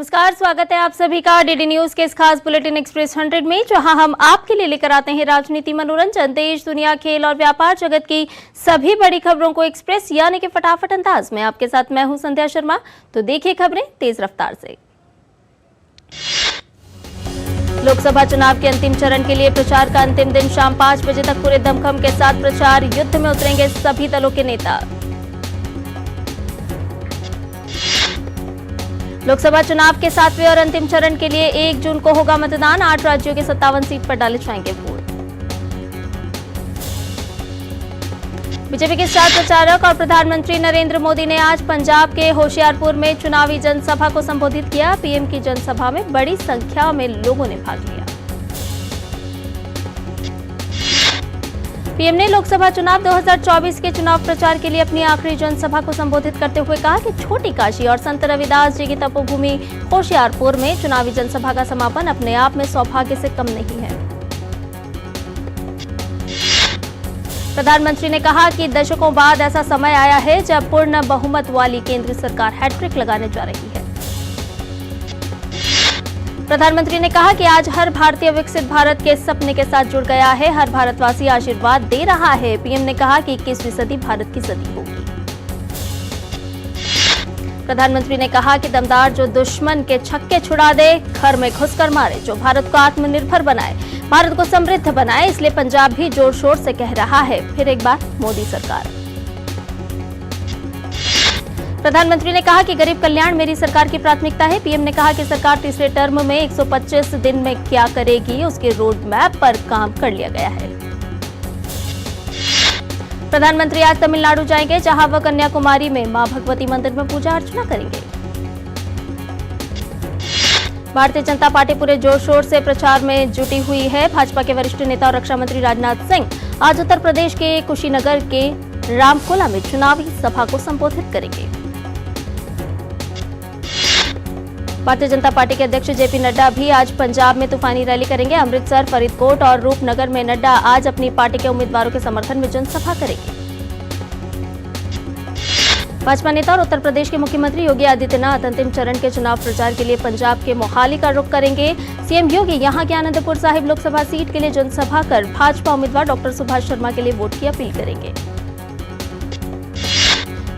नमस्कार, स्वागत है आप सभी का डीडी न्यूज के इस खास बुलेटिन एक्सप्रेस 100 में, जहां हम आपके लिए लेकर आते हैं राजनीति, मनोरंजन, देश दुनिया, खेल और व्यापार जगत की सभी बड़ी खबरों को एक्सप्रेस यानी कि फटाफट अंदाज में। आपके साथ मैं हूं संध्या शर्मा। तो देखिए खबरें तेज रफ्तार से। लोकसभा चुनाव के अंतिम चरण के लिए प्रचार का अंतिम दिन, शाम 5 बजे तक पूरे दमखम के साथ प्रचार युद्ध में उतरेंगे सभी दलों के नेता। लोकसभा चुनाव के 7वें और अंतिम चरण के लिए 1 जून को होगा मतदान। 8 राज्यों की 57 सीट पर डाले जाएंगे वोट। बीजेपी के स्टार प्रचारक और प्रधानमंत्री नरेंद्र मोदी ने आज पंजाब के होशियारपुर में चुनावी जनसभा को संबोधित किया। पीएम की जनसभा में बड़ी संख्या में लोगों ने भाग लिया। पीएम ने लोकसभा चुनाव 2024 के चुनाव प्रचार के लिए अपनी आखिरी जनसभा को संबोधित करते हुए कहा कि छोटी काशी और संत रविदास जी की तपोभूमि होशियारपुर में चुनावी जनसभा का समापन अपने आप में सौभाग्य से कम नहीं है। प्रधानमंत्री ने कहा कि दशकों बाद ऐसा समय आया है जब पूर्ण बहुमत वाली केंद्र सरकार हैट्रिक लगाने जा रही है। प्रधानमंत्री ने कहा कि आज हर भारतीय विकसित भारत के सपने के साथ जुड़ गया है। हर भारतवासी आशीर्वाद दे रहा है। पीएम ने कहा कि 21वीं सदी भारत की सदी होगी। प्रधानमंत्री ने कहा कि दमदार जो दुश्मन के छक्के छुड़ा दे, घर में घुसकर मारे, जो भारत को आत्मनिर्भर बनाए, भारत को समृद्ध बनाए, इसलिए पंजाब भी जोर शोर से कह रहा है, फिर एक बार मोदी सरकार। प्रधानमंत्री ने कहा कि गरीब कल्याण मेरी सरकार की प्राथमिकता है। पीएम ने कहा कि सरकार तीसरे टर्म में 125 दिन में क्या करेगी, उसके रोड मैप पर काम कर लिया गया है। प्रधानमंत्री आज तमिलनाडु जाएंगे, जहां वह कन्याकुमारी में मां भगवती मंदिर में पूजा अर्चना करेंगे। भारतीय जनता पार्टी पूरे जोर शोर से प्रचार में जुटी हुई है। भाजपा के वरिष्ठ नेता और रक्षा मंत्री राजनाथ सिंह आज उत्तर प्रदेश के कुशीनगर के रामकोला में चुनावी सभा को संबोधित करेंगे। भारतीय जनता पार्टी के अध्यक्ष जेपी नड्डा भी आज पंजाब में तूफानी रैली करेंगे। अमृतसर, फरीदकोट और रूपनगर में नड्डा आज अपनी पार्टी के उम्मीदवारों के समर्थन में जनसभा करेंगे। भाजपा नेता और उत्तर प्रदेश के मुख्यमंत्री योगी आदित्यनाथ अंतिम चरण के चुनाव प्रचार के लिए पंजाब के मोहाली का रुख करेंगे। सीएम योगी यहां के आनंदपुर साहिब लोकसभा सीट के लिए जनसभा कर भाजपा उम्मीदवार डॉक्टर सुभाष शर्मा के लिए वोट की अपील करेंगे।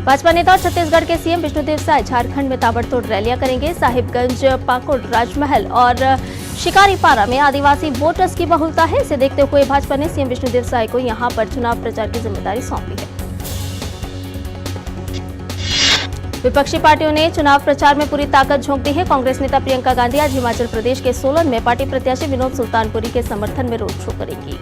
भाजपा नेता और छत्तीसगढ़ के सीएम विष्णुदेव साय झारखंड में ताबड़तोड़ रैलियां करेंगे। साहिबगंज, पाकुड़, राजमहल और शिकारीपारा में आदिवासी वोटर्स की बहुलता है। इसे देखते हुए भाजपा ने सीएम विष्णुदेव साय को यहां पर चुनाव प्रचार की जिम्मेदारी सौंपी है। विपक्षी पार्टियों ने चुनाव प्रचार में पूरी ताकत झोंक दी है। कांग्रेस नेता प्रियंका गांधी आज हिमाचल प्रदेश के सोलन में पार्टी प्रत्याशी विनोद सुल्तानपुरी के समर्थन में रोड शो करेंगी।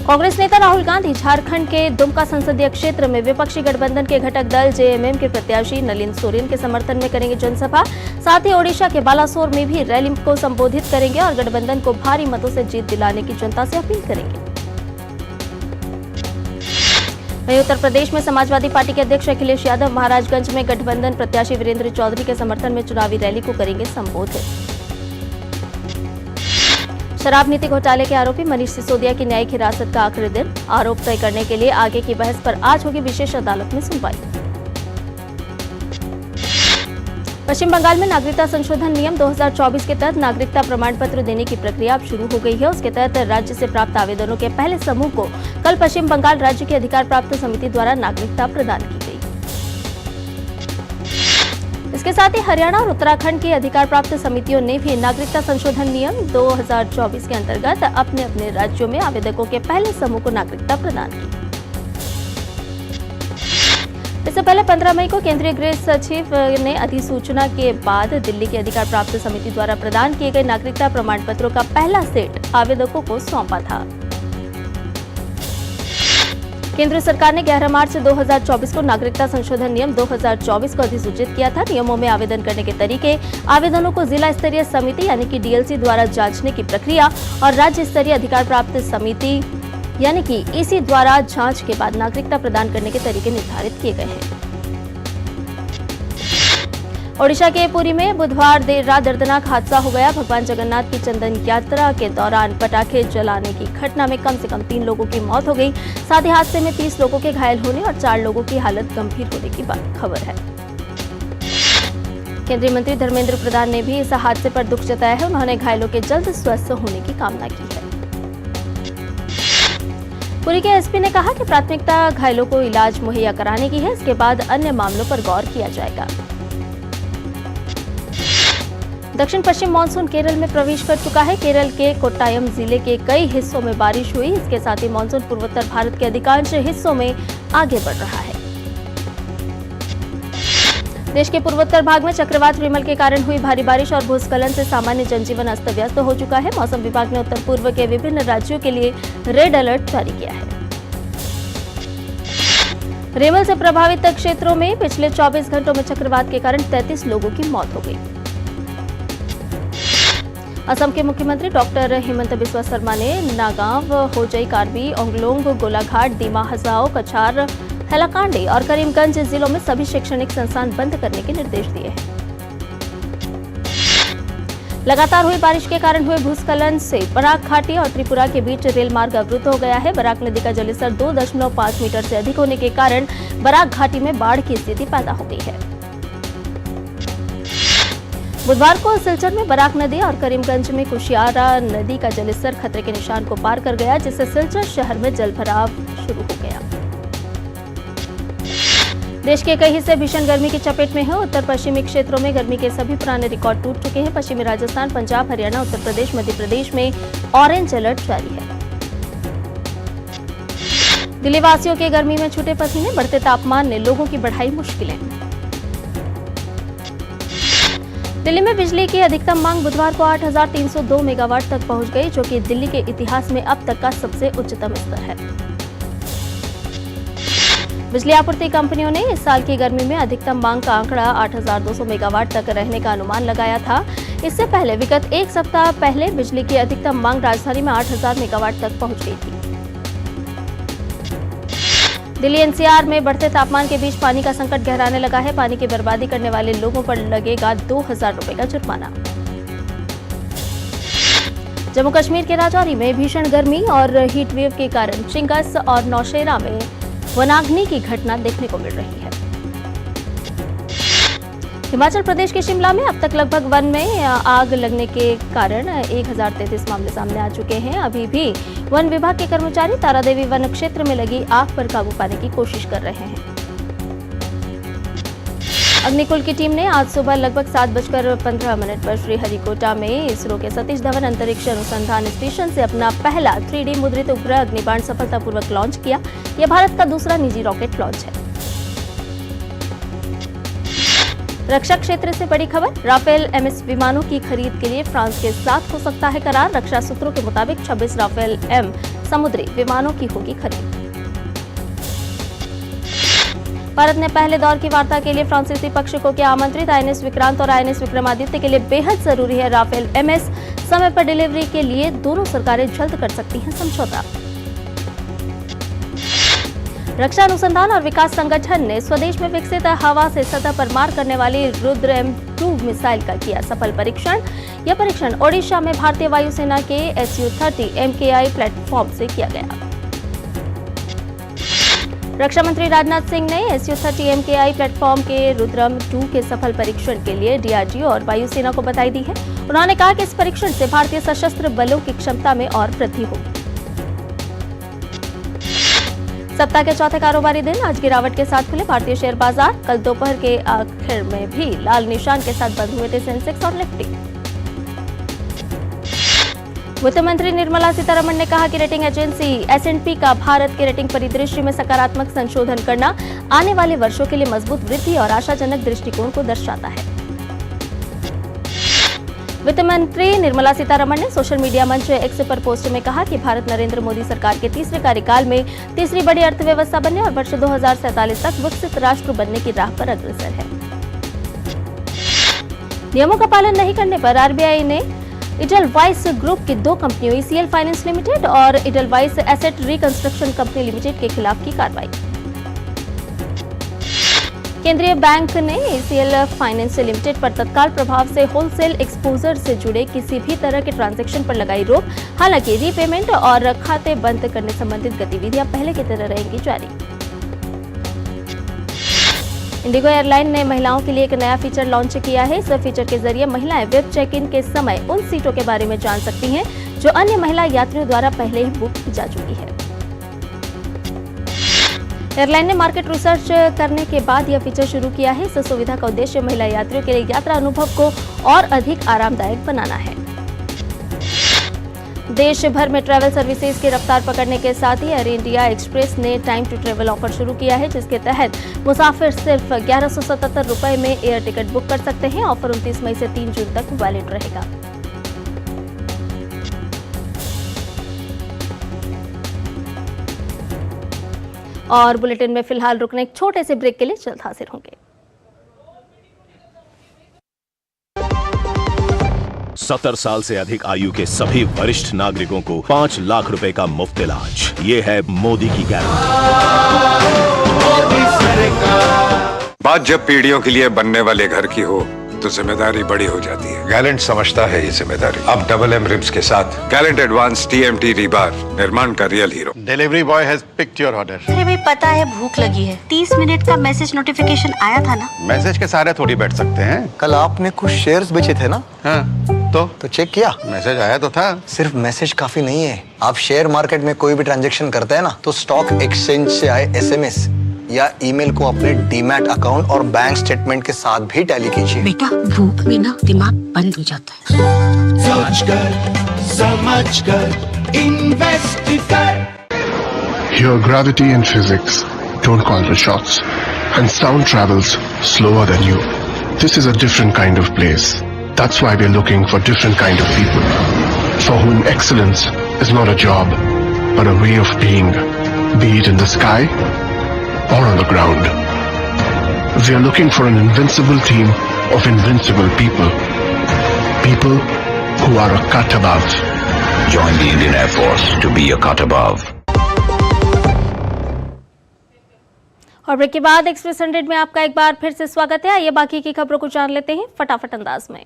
कांग्रेस नेता राहुल गांधी झारखंड के दुमका संसदीय क्षेत्र में विपक्षी गठबंधन के घटक दल जेएमएम के प्रत्याशी नलिन सोरेन के समर्थन में करेंगे जनसभा। साथ ही ओडिशा के बालासोर में भी रैली को संबोधित करेंगे और गठबंधन को भारी मतों से जीत दिलाने की जनता से अपील करेंगे। वहीं उत्तर प्रदेश में समाजवादी पार्टी के अध्यक्ष अखिलेश यादव महाराजगंज में गठबंधन प्रत्याशी वीरेंद्र चौधरी के समर्थन में चुनावी रैली को करेंगे संबोधित। शराब नीति घोटाले के आरोपी मनीष सिसोदिया की न्यायिक हिरासत का आखिरी दिन, आरोप तय करने के लिए आगे की बहस पर आज होगी विशेष अदालत में सुनवाई। पश्चिम बंगाल में नागरिकता संशोधन नियम 2024 के तहत नागरिकता प्रमाण पत्र देने की प्रक्रिया अब शुरू हो गई है। उसके तहत राज्य से प्राप्त आवेदनों के पहले समूह को कल पश्चिम बंगाल राज्य की अधिकार प्राप्त समिति द्वारा नागरिकता प्रदान की गई। इसके साथ ही हरियाणा और उत्तराखंड की अधिकार प्राप्त समितियों ने भी नागरिकता संशोधन नियम 2024 के अंतर्गत अपने अपने राज्यों में आवेदकों के पहले समूह को नागरिकता प्रदान की। इससे पहले 15 मई को केंद्रीय गृह सचिव ने अधिसूचना के बाद दिल्ली की अधिकार प्राप्त समिति द्वारा प्रदान किए गए नागरिकता प्रमाण पत्रों का पहला सेट आवेदकों को सौंपा था। केंद्र सरकार ने 11 मार्च 2024 को नागरिकता संशोधन नियम 2024 को अधिसूचित किया था। नियमों में आवेदन करने के तरीके, आवेदनों को जिला स्तरीय समिति यानी कि डीएलसी द्वारा जांचने की प्रक्रिया और राज्य स्तरीय अधिकार प्राप्त समिति यानी कि ईसी द्वारा जांच के बाद नागरिकता प्रदान करने के तरीके निर्धारित किए गए हैं। ओडिशा के पुरी में बुधवार देर रात दर्दनाक हादसा हो गया। भगवान जगन्नाथ की चंदन यात्रा के दौरान पटाखे जलाने की घटना में कम से कम 3 लोगों की मौत हो गई। साथ ही हादसे में 30 लोगों के घायल होने और 4 लोगों की हालत गंभीर होने की खबर है। केंद्रीय मंत्री धर्मेंद्र प्रधान ने भी इस हादसे पर दुख जताया है। उन्होंने घायलों के जल्द स्वस्थ होने की कामना की है। पुरी के एसपी ने कहा कि प्राथमिकता घायलों को इलाज मुहैया कराने की है, इसके बाद अन्य मामलों पर गौर किया जाएगा। दक्षिण पश्चिम मानसून केरल में प्रवेश कर चुका है। केरल के कोट्टायम जिले के कई हिस्सों में बारिश हुई। इसके साथ ही मानसून पूर्वोत्तर भारत के अधिकांश हिस्सों में आगे बढ़ रहा है। देश के पूर्वोत्तर भाग में चक्रवात रिमल के कारण हुई भारी बारिश और भूस्खलन से सामान्य जनजीवन अस्त व्यस्त हो चुका है। मौसम विभाग ने उत्तर पूर्व के विभिन्न राज्यों के लिए रेड अलर्ट जारी किया है। रिमल से प्रभावित क्षेत्रों में पिछले 24 घंटों में चक्रवात के कारण 33 लोगों की मौत हो गई। असम के मुख्यमंत्री डॉक्टर हेमंत बिस्वा शर्मा ने नागांव, होजई, कार्बी आंगलोंग, गोलाघाट, दीमा हसाओ, कछार, हैलाकांडी और करीमगंज जिलों में सभी शैक्षणिक संस्थान बंद करने के निर्देश दिए हैं। लगातार हुई बारिश के कारण हुए भूस्खलन से बराक घाटी और त्रिपुरा के बीच रेल मार्ग अवरुद्ध हो गया है। बराक नदी का जलस्तर 2.5 मीटर से अधिक होने के कारण बराक घाटी में बाढ़ की स्थिति पैदा हो गई है। बुधवार को सिलचर में बराक नदी और करीमगंज में कुशियारा नदी का जलस्तर खतरे के निशान को पार कर गया, जिससे सिलचर शहर में जलभराव शुरू हो गया। देश के कई हिस्से भीषण गर्मी की चपेट में है। उत्तर पश्चिमी क्षेत्रों में गर्मी के सभी पुराने रिकॉर्ड टूट चुके हैं। पश्चिमी राजस्थान, पंजाब, हरियाणा, उत्तर प्रदेश, मध्य प्रदेश में ऑरेंज अलर्ट जारी है। दिल्ली वासियों के गर्मी में छूटे पसीने, बढ़ते तापमान ने लोगों की बढ़ाई मुश्किलें। दिल्ली में बिजली की अधिकतम मांग बुधवार को 8,302 मेगावाट तक पहुंच गई, जो कि दिल्ली के इतिहास में अब तक का सबसे उच्चतम स्तर है। बिजली आपूर्ति कंपनियों ने इस साल की गर्मी में अधिकतम मांग का आंकड़ा 8,200 मेगावाट तक रहने का अनुमान लगाया था। इससे पहले विगत एक सप्ताह पहले बिजली की अधिकतम मांग राजधानी में 8,000 मेगावाट तक पहुंच गई थी। दिल्ली एनसीआर में बढ़ते तापमान के बीच पानी का संकट गहराने लगा है। पानी की बर्बादी करने वाले लोगों पर लगेगा 2,000 रुपए का जुर्माना। जम्मू कश्मीर के राजौरी में भीषण गर्मी और हीट वेव के कारण चिंगस और नौशेरा में वनाग्नि की घटना देखने को मिल रही है। हिमाचल प्रदेश के शिमला में अब तक लगभग वन में आग लगने के कारण 1033 मामले सामने आ चुके हैं। अभी भी वन विभाग के कर्मचारी तारादेवी वन क्षेत्र में लगी आग पर काबू पाने की कोशिश कर रहे हैं। अग्निकुल की टीम ने आज सुबह लगभग 7:15 पर श्रीहरिकोटा में इसरो के सतीश धवन अंतरिक्ष अनुसंधान स्टेशन से अपना पहला 3D मुद्रित उपग्रह अग्निबाण सफलतापूर्वक लॉन्च किया। यह भारत का दूसरा निजी रॉकेट लॉन्च है। रक्षा क्षेत्र से बड़ी खबर, राफेल एमएस विमानों की खरीद के लिए फ्रांस के साथ हो सकता है करार। रक्षा सूत्रों के मुताबिक 26 राफेल एम समुद्री विमानों की होगी खरीद। भारत ने पहले दौर की वार्ता के लिए फ्रांसीसी पक्ष को किया आमंत्रित। आईएनएस विक्रांत और आईएनएस विक्रमादित्य के लिए बेहद जरूरी है राफेल एमएस। समय पर डिलीवरी के लिए दोनों सरकारें जल्द कर सकती हैं समझौता। रक्षा अनुसंधान और विकास संगठन ने स्वदेश में विकसित हवा से सतह पर मार करने वाली रुद्र M2 मिसाइल का किया सफल परीक्षण। यह परीक्षण ओडिशा में भारतीय वायुसेना के Su-30 MKI प्लेटफॉर्म से किया गया। रक्षा मंत्री राजनाथ सिंह ने Su-30 MKI प्लेटफॉर्म के रुद्रम 2 के सफल परीक्षण के लिए डीआरडीओ और वायुसेना को बधाई दी है। उन्होंने कहा कि इस परीक्षण से भारतीय सशस्त्र बलों की क्षमता में और वृद्धि होगी। सप्ताह के चौथे कारोबारी दिन आज गिरावट के साथ खुले भारतीय शेयर बाजार। कल दोपहर के आखिर में भी लाल निशान के साथ बंद हुए थे सेंसेक्स और निफ्टी। वित्त मंत्री निर्मला सीतारमण ने कहा कि रेटिंग एजेंसी S&P का भारत के रेटिंग परिदृश्य में सकारात्मक संशोधन करना आने वाले वर्षों के लिए मजबूत वृद्धि और आशाजनक दृष्टिकोण को दर्शाता है। वित्त मंत्री निर्मला सीतारमण ने सोशल मीडिया मंच एक्स पर पोस्ट में कहा कि भारत नरेंद्र मोदी सरकार के तीसरे कार्यकाल में तीसरी बड़ी अर्थव्यवस्था बनने और वर्ष 2047 तक विकसित राष्ट्र बनने की राह पर अग्रसर है। नियमों का पालन नहीं करने पर आरबीआई ने इडलवाइस ग्रुप की 2 कंपनियों ECL फाइनेंस लिमिटेड और इडलवाइस एसेट रिकंस्ट्रक्शन कंपनी लिमिटेड के खिलाफ की कार्रवाई। केंद्रीय बैंक ने ECL फाइनेंस लिमिटेड पर तत्काल प्रभाव से होलसेल एक्सपोजर से जुड़े किसी भी तरह के ट्रांजैक्शन पर लगाई रोक। हालांकि रीपेमेंट और खाते बंद करने संबंधित गतिविधियां पहले की तरह रहेंगी जारी। इंडिगो एयरलाइन ने महिलाओं के लिए एक नया फीचर लॉन्च किया है। इस फीचर के जरिए महिलाएं वेब चेक इन के समय उन सीटों के बारे में जान सकती हैं जो अन्य महिला यात्रियों द्वारा पहले ही बुक की जा चुकी है। एयरलाइन ने मार्केट रिसर्च करने के बाद यह फीचर शुरू किया है। इस सुविधा का उद्देश्य महिला यात्रियों के लिए यात्रा अनुभव को और अधिक आरामदायक बनाना है। देश भर में ट्रैवल सर्विसेज की रफ्तार पकड़ने के साथ ही एयर इंडिया एक्सप्रेस ने टाइम टू ट्रैवल ऑफर शुरू किया है, जिसके तहत मुसाफिर सिर्फ 1177 रुपए में एयर टिकट बुक कर सकते हैं। ऑफर 29 मई से 3 जून तक वैलिड रहेगा। और बुलेटिन में फिलहाल रुकने एक छोटे से ब्रेक के लिए जल्द हाजिर होंगे। 70 साल से अधिक आयु के सभी वरिष्ठ नागरिकों को 5 लाख रुपए का मुफ्त इलाज। ये है मोदी की गारंटी। बात जब पीढ़ियों के लिए बनने वाले घर की हो तो जिम्मेदारी बड़ी हो जाती है। गैलेंट समझता है ये जिम्मेदारी। अब डबल एम रिब्स के साथ गैलेंट एडवांस TMT रीबार, निर्माण का real hero. Delivery boy has picked your order. अरे भाई पता है भूख लगी है। 30 मिनट का मैसेज नोटिफिकेशन आया था ना। मैसेज के सारे थोड़ी बैठ सकते हैं। कल आपने कुछ शेयर्स बेचे थे ना? हाँ, तो चेक किया? मैसेज आया तो था। सिर्फ मैसेज काफी नहीं है। आप शेयर मार्केट में कोई भी ट्रांजैक्शन करते हैं ना, तो स्टॉक एक्सचेंज से आए SMS या ईमेल को अपने डीमैट अकाउंट और बैंक स्टेटमेंट के साथ भी टैली कीजिए। बेटा भूख में ना दिमाग बंद हो जाता है। समझ कर इन्वेस्ट कर। Here gravity and physics don't call the shots, and sound travels slower than you. This is a different kind of place. That's why we're looking for different kind of people, for whom excellence is not a job, but a way of being, be it in the sky or on the ground. We are looking for an invincible team of invincible people. People who are a cut above. Join the Indian Air Force to be a cut above. और break के बाद express 100 में आपका एक बार फिर से स्वागत है। आइए बाकी की खबरों को जान लेते हैं फटाफट अंदाज में।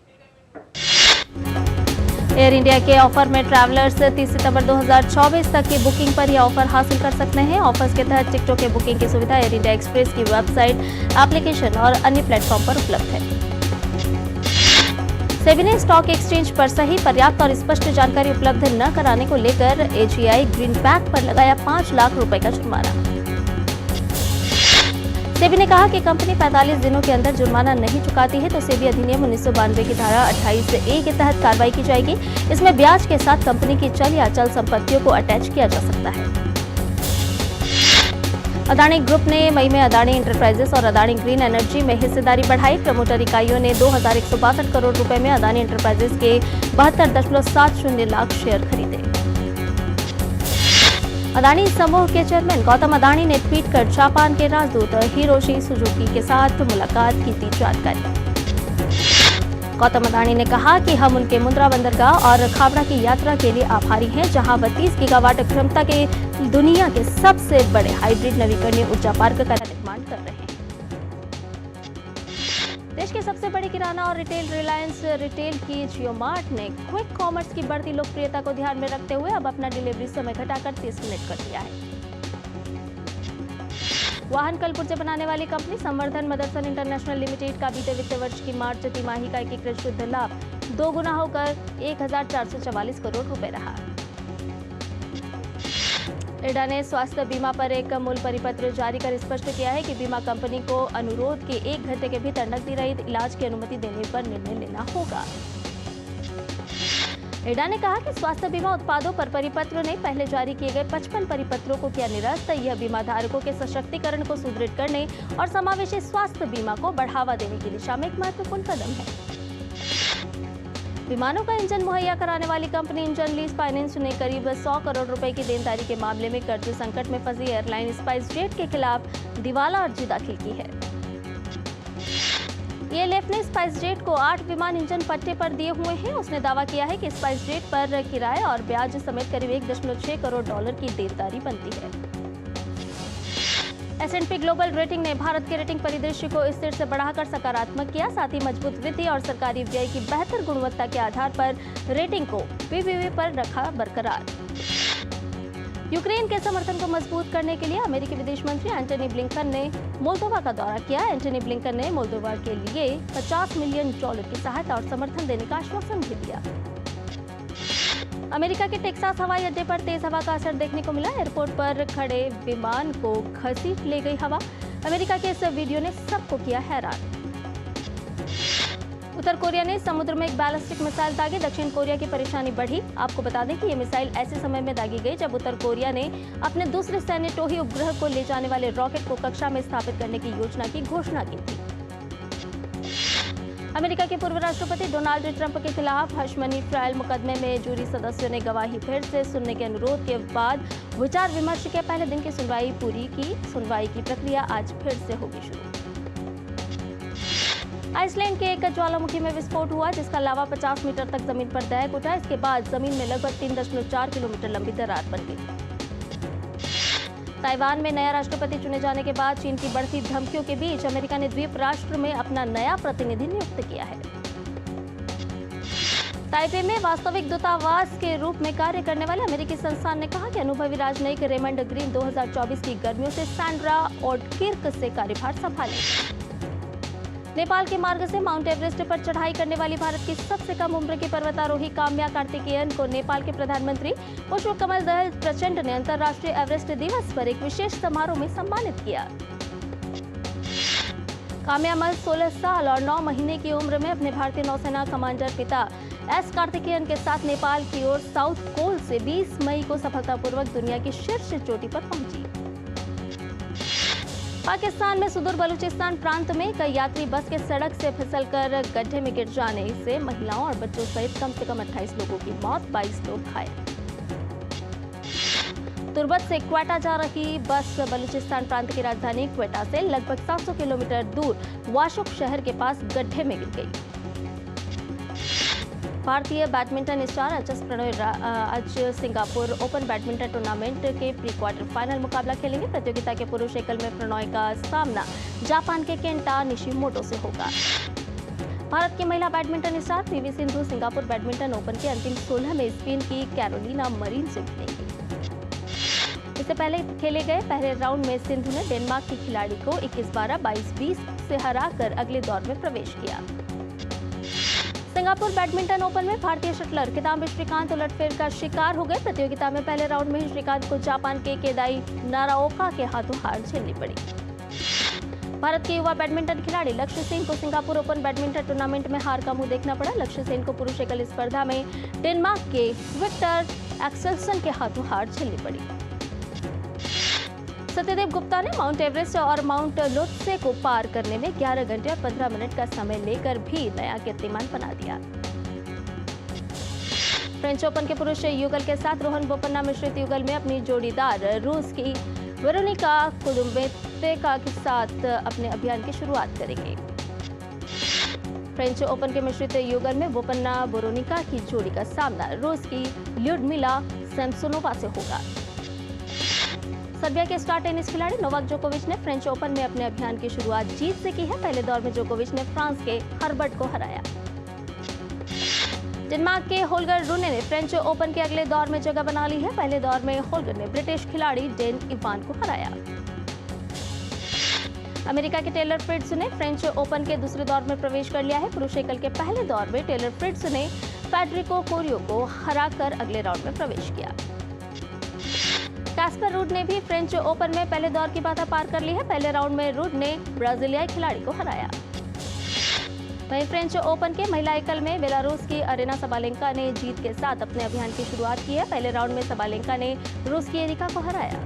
एयर इंडिया के ऑफर में ट्रैवलर्स 30 सितंबर 2024 तक की बुकिंग पर यह ऑफर हासिल कर सकते हैं। ऑफर्स के तहत टिकटों के बुकिंग की सुविधा एयर इंडिया एक्सप्रेस की वेबसाइट, एप्लीकेशन और अन्य प्लेटफॉर्म पर उपलब्ध है। सेबी ने स्टॉक एक्सचेंज पर सही, पर्याप्त और स्पष्ट जानकारी उपलब्ध न कराने को लेकर AGI ग्रीन पैक पर लगाया 5 लाख रुपए का जुर्माना। सेबी ने कहा कि कंपनी 45 दिनों के अंदर जुर्माना नहीं चुकाती है तो सेबी अधिनियम 1992 की धारा 28A के तहत कार्रवाई की जाएगी। इसमें ब्याज के साथ कंपनी की चल या अचल संपत्तियों को अटैच किया जा सकता है। अदानी ग्रुप ने मई में अदानी इंटरप्राइजेस और अदानी ग्रीन एनर्जी में हिस्सेदारी बढ़ाई। प्रमोटर इकाइयों ने 2162 करोड़ रुपए में अदानी इंटरप्राइजेस के 72.70 लाख शेयर खरीदे। अदानी समूह के चेयरमैन गौतम अदानी ने ट्वीट कर जापान के राजदूत हिरोशी सुजुकी के साथ मुलाकात की दी जानकारी। गौतम अदानी ने कहा कि हम उनके मुंद्रा बंदरगाह और खाबड़ा की यात्रा के लिए आभारी हैं, जहां 32 गीगावाट क्षमता के दुनिया के सबसे बड़े हाइब्रिड नवीकरणीय ऊर्जा पार्क का निर्माण कर रहे हैं। देश की सबसे बड़ी किराना और रिटेल रिलायंस रिटेल की जियो मार्ट ने क्विक कॉमर्स की बढ़ती लोकप्रियता को ध्यान में रखते हुए अब अपना डिलीवरी समय घटाकर 30 मिनट कर दिया है। वाहन कल पुर्जे बनाने वाली कंपनी संवर्धन मदरसन इंटरनेशनल लिमिटेड का बीते वित्त वर्ष की मार्च तिमाही का एकीकृत शुद्ध लाभ 2 गुना होकर 1444 करोड़ रुपए रहा। इरडा ने स्वास्थ्य बीमा पर एक मूल परिपत्र जारी कर स्पष्ट किया है कि बीमा कंपनी को अनुरोध के 1 घंटे के भीतर नकदी रहित इलाज की अनुमति देने पर निर्णय लेना होगा। इरडा ने कहा कि स्वास्थ्य बीमा उत्पादों पर परिपत्र ने पहले जारी किए गए 55 परिपत्रों को किया निरस्त। यह बीमा धारकों के सशक्तिकरण को सुदृढ़ करने और समावेशी स्वास्थ्य बीमा को बढ़ावा देने की दिशा में एक महत्वपूर्ण कदम है। विमानों का इंजन मुहैया कराने वाली कंपनी इंजन लीज फाइनेंस ने करीब 100 करोड़ रुपए की देनदारी के मामले में कर्ज संकट में फंसी एयरलाइन स्पाइसजेट के खिलाफ दिवाला अर्जी दाखिल की है। ELF ने स्पाइसजेट को 8 विमान इंजन पट्टे पर दिए हुए हैं। उसने दावा किया है कि स्पाइसजेट पर किराए और ब्याज समेत करीब 1.6 करोड़ डॉलर की देनदारी बनती है। S&P ग्लोबल रेटिंग ने भारत के रेटिंग परिदृश्य को स्थिर से बढ़ाकर सकारात्मक किया। साथ ही मजबूत वृद्धि और सरकारी व्यय की बेहतर गुणवत्ता के आधार पर रेटिंग को BBB पर रखा बरकरार। यूक्रेन के समर्थन को मजबूत करने के लिए अमेरिकी विदेश मंत्री एंटनी ब्लिंकन ने मोल्दोवा का दौरा किया। एंटनी ब्लिंकन ने मोल्दोवा के लिए $50 मिलियन की सहायता और समर्थन देने का आश्वासन भी दिया। अमेरिका के टेक्सास हवाई अड्डे पर तेज हवा का असर देखने को मिला। एयरपोर्ट पर खड़े विमान को घसीट ले गई हवा। अमेरिका के इस वीडियो ने सबको किया हैरान। उत्तर कोरिया ने समुद्र में एक बैलिस्टिक मिसाइल दागी। दक्षिण कोरिया की परेशानी बढ़ी। आपको बता दें कि ये मिसाइल ऐसे समय में दागी गई जब उत्तर कोरिया ने अपने दूसरे सैन्य टोही उपग्रह को ले जाने वाले रॉकेट को कक्षा में स्थापित करने की योजना की घोषणा की थी। अमेरिका के पूर्व राष्ट्रपति डोनाल्ड ट्रंप के खिलाफ हश मनी ट्रायल मुकदमे में जूरी सदस्यों ने गवाही फिर से सुनने के अनुरोध के बाद विचार विमर्श के पहले दिन की सुनवाई पूरी की। सुनवाई की प्रक्रिया आज फिर से होगी शुरू। आइसलैंड के एक ज्वालामुखी में विस्फोट हुआ जिसका लावा 50 मीटर तक जमीन पर दहक उठा। इसके बाद जमीन में लगभग 3.4 किलोमीटर लंबी दरार बन गई। ताइवान में नया राष्ट्रपति चुने जाने के बाद चीन की बढ़ती धमकियों के बीच अमेरिका ने द्वीप राष्ट्र में अपना नया प्रतिनिधि नियुक्त किया है। ताइपे में वास्तविक दूतावास के रूप में कार्य करने वाले अमेरिकी संस्थान ने कहा कि अनुभवी राजनयिक रेमंड ग्रीन 2024 की गर्मियों से सैंड्रा ओडकिर्क से कार्यभार संभालेंगे। नेपाल के मार्ग से माउंट एवरेस्ट पर चढ़ाई करने वाली भारत की सबसे कम उम्र की पर्वतारोही काम्या कार्तिकेयन को नेपाल के प्रधानमंत्री पुष्पकमल दहल प्रचंड ने अंतर्राष्ट्रीय एवरेस्ट दिवस पर एक विशेष समारोह में सम्मानित किया। काम्या मल 16 साल और 9 महीने की उम्र में अपने भारतीय नौसेना कमांडर पिता एस कार्तिकेयन के साथ नेपाल की ओर साउथ पोल से 20 मई को सफलतापूर्वक दुनिया की शीर्ष चोटी पर पहुंची। पाकिस्तान में सुदूर बलूचिस्तान प्रांत में कई यात्री बस के सड़क से फिसलकर गड्ढे में गिर जाने से महिलाओं और बच्चों सहित कम से कम 28 लोगों की मौत, 22 लोग घायल। तुर्बत से क्वेटा जा रही बस बलूचिस्तान प्रांत की राजधानी क्वेटा से लगभग 700 किलोमीटर दूर वाशुक शहर के पास गड्ढे में गिर गई। भारतीय badminton star H S Prannoy आज सिंगापुर ओपन बैडमिंटन टूर्नामेंट के प्री क्वार्टर फाइनल मुकाबला खेलेंगे। प्रतियोगिता के पुरुष एकल में प्रणय का सामना जापान के केंटा निशिमोटो से होगा। भारत की महिला badminton star PV Sindhu Singapore badminton open के अंतिम 16 में स्पेन की कैरोलिना मरीन से भिड़ेंगी। इससे पहले खेले गए पहले राउंड में सिंधु ने डेनमार्क की खिलाड़ी को 21-12, 22-20 से हराकर अगले दौर में प्रवेश किया। सिंगापुर बैडमिंटन ओपन में भारतीय शटलर किदाम्बी श्रीकांत उलटफेर का शिकार हो गए। प्रतियोगिता में पहले राउंड में ही श्रीकांत को जापान के केदाई नाराओका के हाथों हार झेलनी पड़ी। भारत के युवा बैडमिंटन खिलाड़ी लक्ष्य सेन को सिंगापुर ओपन बैडमिंटन टूर्नामेंट में हार का मुंह देखना पड़ा। लक्ष्य सेन को पुरुष एकल स्पर्धा में डेनमार्क के विक्टर एक्सेल्सन के हाथों हार झेलनी पड़ी। सत्यदेव गुप्ता ने माउंट एवरेस्ट और माउंट लोत्से को पार करने में 11 घंटे और 15 मिनट का समय लेकर भी नया कीर्तिमान बना दिया। फ्रेंच ओपन के पुरुष युगल के साथ रोहन बोपन्ना मिश्रित युगल में अपनी जोड़ीदार रूस की वेरोनिका कुदुम्बेत्सेका के साथ अपने अभियान की शुरुआत करेंगे। फ्रेंच ओपन के मिश्रित युगल में बोपन्ना बोरोनिका की जोड़ी का सामना रूस की ल्यूडमिला सैमसोनोवा से होगा। सर्बिया के स्टार टेनिस खिलाड़ी नोवाक जोकोविच ने फ्रेंच ओपन में अपने अभियान की शुरुआत जीत से की है। पहले दौर में जोकोविच ने फ्रांस के हर्बर्ट को हराया। डेनमार्क के होल्गर रूने ने फ्रेंच ओपन के अगले दौर में जगह बना ली है। पहले दौर में होल्गर ने ब्रिटिश खिलाड़ी डेन इवान को हराया। अमेरिका के टेलर फ्रिट्ज ने फ्रेंच ओपन के दूसरे दौर में प्रवेश कर लिया है। पुरुष एकल के पहले दौर में टेलर फ्रिट्ज ने फेडरिको कोरियो को हराकर अगले राउंड में प्रवेश किया। कास्पर रूड ने भी फ्रेंच ओपन में पहले दौर की बाधा पार कर ली है। पहले राउंड में रूड ने ब्राजीलियाई खिलाड़ी को हराया। वहीं फ्रेंच ओपन के महिला एकल में बेलारूस की अरेना सबालेंका ने जीत के साथ अपने अभियान की शुरुआत की है। पहले राउंड में सबालेंका ने रूस की एरिका को हराया।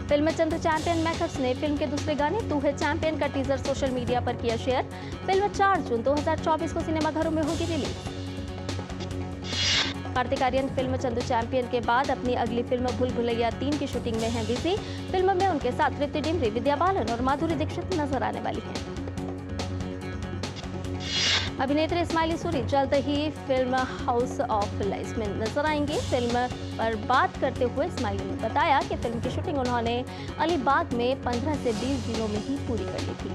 फिल्म चंद्र चैंपियन मेकर्स ने फिल्म के दूसरे गाने तू है चैंपियन का टीजर सोशल मीडिया पर किया शेयर। फिल्म 4 जून 2024 को सिनेमाघरों में होगी release. Kartik Aaryan film Chandu champion के बाद अपनी अगली फिल्म भूल भुलैया 3 की शूटिंग में हैं बिजी। फिल्म में उनके साथ तृप्ति डिमरी, विद्या बालन और माधुरी दीक्षित नजर आने वाली हैं। अभिनेत्री इस्माइली सूरी जल्द ही फिल्म हाउस ऑफ लाइफ में नजर आएंगी। फिल्म पर बात करते हुए इस्माइली ने बताया कि फिल्म की शूटिंग उन्होंने अलीबाग में 15 से 20 दिनों में ही पूरी कर ली थी।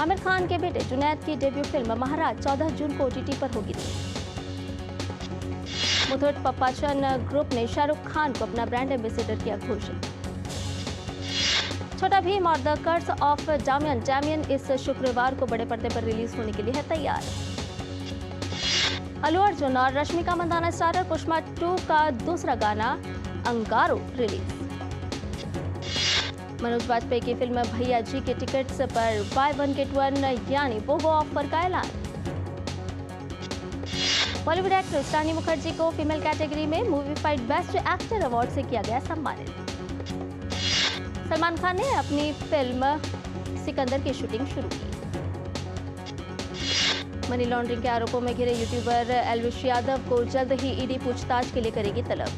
आमिर खान के बेटे जुनैद की डेब्यू फिल्म महाराज 14 जून को OTT पर होगी रिलीज। मुथूट पप्पाचन ग्रुप ने शाहरुख खान को अपना ब्रांड एम्बेसडर किया घोषित। छोटा भीम और द कर्स ऑफ डैमियन इस शुक्रवार को बड़े पर्दे पर रिलीज होने के लिए है तैयार। अल्लू अर्जुन और रश्मिका मंदाना स्टारर पुष्पा 2 का दूसरा गाना अंगारो रिलीज। मनोज वाजपेयी की फिल्म भैया जी के टिकट्स पर बाय वन गेट वन यानी वोगो ऑफर का ऐलान। बॉलीवुड एक्ट्रेस रानी मुखर्जी को फीमेल कैटेगरी में movie fight best actor award से किया गया सम्मानित। सलमान खान ने अपनी फिल्म सिकंदर की शूटिंग शुरू की। मनी लॉन्ड्रिंग के आरोपों में घिरे यूट्यूबर एल्विश यादव को जल्द ही ईडी पूछताछ के लिए करेगी तलब।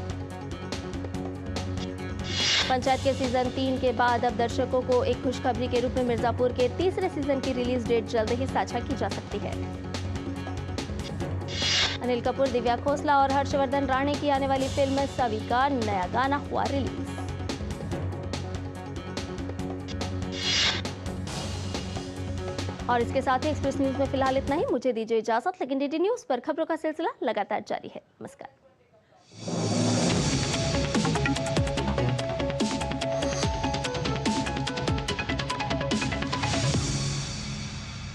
पंचायत के सीजन 3 के बाद अब दर्शकों को एक खुशखबरी के रूप में मिर्जापुर के तीसरे सीजन की रिलीज डेट जल्द ही साझा की जा सकती है। अनिल कपूर, दिव्या खोसला और हर्षवर्धन राणे की आने वाली फिल्म सवी का नया गाना हुआ रिलीज। और इसके साथ ही एक्सप्रेस न्यूज में फिलहाल इतना ही। मुझे दीजिए इजाजत, लेकिन डीडी न्यूज पर खबरों का सिलसिला लगातार जारी है। नमस्कार।